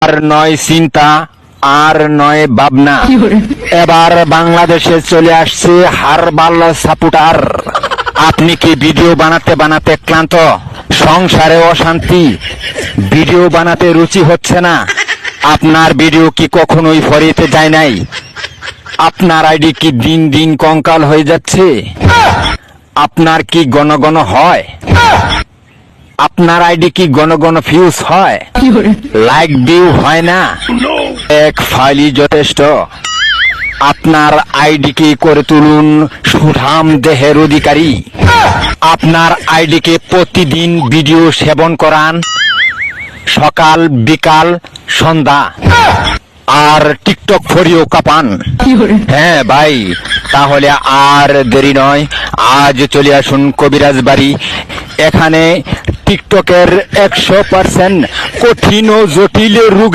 আর নয় চিন্তা, আর নয় ভাবনা, এবার বাংলাদেশে চলে আসছে হারবাল সাপোর্টার। আপনি কি ভিডিও বানাতে বানাতে ক্লান্ত, সংসারে অশান্তি, ভিডিও বানাতে রুচি হচ্ছে না? আপনার ভিডিও কি কখনোই ফরিতে যায় নাই? আপনার আইডি কি দিন দিন কঙ্কাল হয়ে যাচ্ছে? আপনার কি ঘন ঘন হয়? আপনার আইডি কি ঘন ঘন ফিউজ হয়? লাইক ভিউ হয় না? এক ফাইলই যথেষ্ট। আপনার আইডিকে করে তুলুন সুঠাম দেহের অধিকারী। আপনার আইডিকে প্রতিদিন ভিডিও সেবন করান, সকাল বিকাল সন্ধ্যা, আর টিকটক ফরিও কাপান। হ্যাঁ ভাই, তাহলে আর দেরি নয়, আজ চলে আসুন কবিরাজ বাড়ি। এখানে টিকটকের 100% কঠিন ও জটিল রোগ